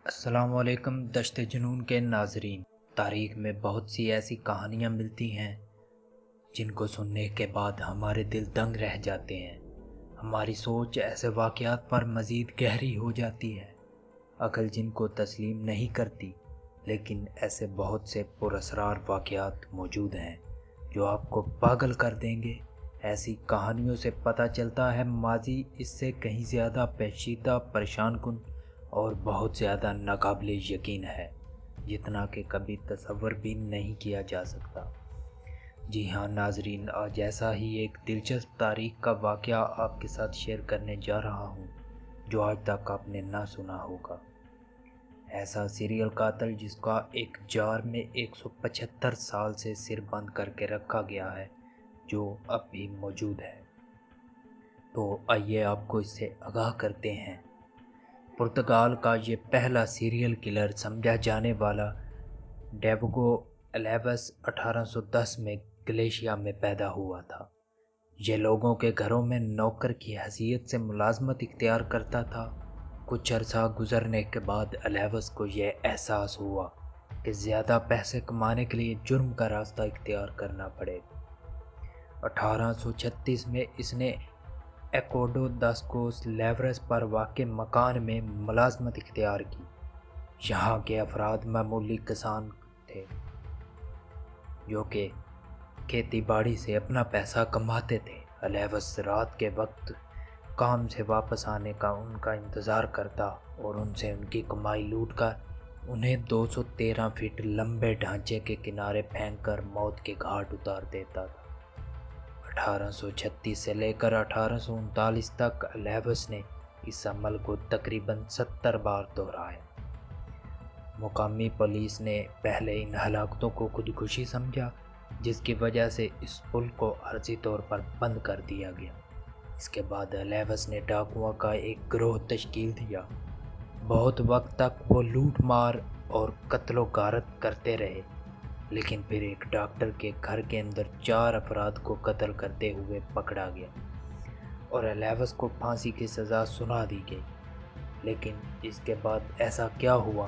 السلام علیکم دشت جنون کے ناظرین۔ تاریخ میں بہت سی ایسی کہانیاں ملتی ہیں جن کو سننے کے بعد ہمارے دل دنگ رہ جاتے ہیں، ہماری سوچ ایسے واقعات پر مزید گہری ہو جاتی ہے، عقل جن کو تسلیم نہیں کرتی۔ لیکن ایسے بہت سے پراسرار واقعات موجود ہیں جو آپ کو پاگل کر دیں گے۔ ایسی کہانیوں سے پتہ چلتا ہے ماضی اس سے کہیں زیادہ پیچیدہ، پریشان کن اور بہت زیادہ ناقابل یقین ہے جتنا کہ کبھی تصور بھی نہیں کیا جا سکتا۔ جی ہاں ناظرین، آج ایسا ہی ایک دلچسپ تاریخ کا واقعہ آپ کے ساتھ شیئر کرنے جا رہا ہوں جو آج تک آپ نے نہ سنا ہوگا۔ ایسا سیریل قاتل جس کا ایک جار میں 175 سال سے سر بند کر کے رکھا گیا ہے، جو اب بھی موجود ہے۔ تو آئیے آپ کو اس سے آگاہ کرتے ہیں۔ پرتگال کا یہ پہلا سیریل کلر سمجھا جانے والا ڈیوگو الیوس 1810 میں گلیشیا میں پیدا ہوا تھا۔ یہ لوگوں کے گھروں میں نوکر کی حیثیت سے ملازمت اختیار کرتا تھا۔ کچھ عرصہ گزرنے کے بعد الیوس کو یہ احساس ہوا کہ زیادہ پیسے کمانے کے لیے جرم کا راستہ اختیار کرنا پڑے گا۔ 1836 میں اس نے ایکوڈو دس کوس لیورس پر واقع مکان میں ملازمت اختیار کی۔ یہاں کے افراد معمولی کسان تھے جو کہ کھیتی باڑی سے اپنا پیسہ کماتے تھے۔ الیوس رات کے وقت کام سے واپس آنے کا ان کا انتظار کرتا اور ان سے ان کی کمائی لوٹ کر انہیں 213 فٹ لمبے ڈھانچے کے کنارے پھینک کر موت کے گھاٹ اتار دیتا تھا۔ 1836 سے لے کر 1839 تک الیوس نے اس عمل کو تقریباً 70 بار دہرایا۔ مقامی پولیس نے پہلے ان ہلاکتوں کو خودکشی سمجھا، جس کی وجہ سے اس پل کو عارضی طور پر بند کر دیا گیا۔ اس کے بعد الیوس نے ڈاکوؤں کا ایک گروہ تشکیل دیا۔ بہت وقت تک وہ لوٹ مار اور قتل و غارت کرتے رہے، لیکن پھر ایک ڈاکٹر کے گھر کے اندر 4 افراد کو قتل کرتے ہوئے پکڑا گیا اور الیوس کو پھانسی کی سزا سنا دی گئی۔ لیکن اس کے بعد ایسا کیا ہوا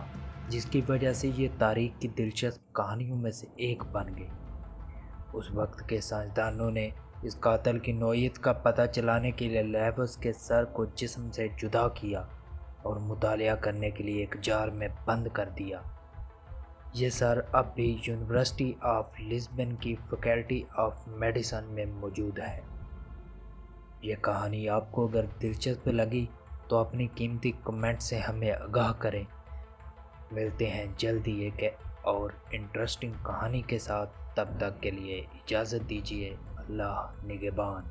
جس کی وجہ سے یہ تاریخ کی دلچسپ کہانیوں میں سے ایک بن گئی؟ اس وقت کے سائنسدانوں نے اس قاتل کی نوعیت کا پتہ چلانے کے لیے الیوس کے سر کو جسم سے جدا کیا اور مطالعہ کرنے کے لیے ایک جار میں بند کر دیا۔ یہ سر اب بھی یونیورسٹی آف لسبن کی فیکلٹی آف میڈیسن میں موجود ہے۔ یہ کہانی آپ کو اگر دلچسپ لگی تو اپنی قیمتی کمنٹ سے ہمیں آگاہ کریں۔ ملتے ہیں جلدی ایک اور انٹرسٹنگ کہانی کے ساتھ، تب تک کے لیے اجازت دیجیے۔ اللہ نگہبان۔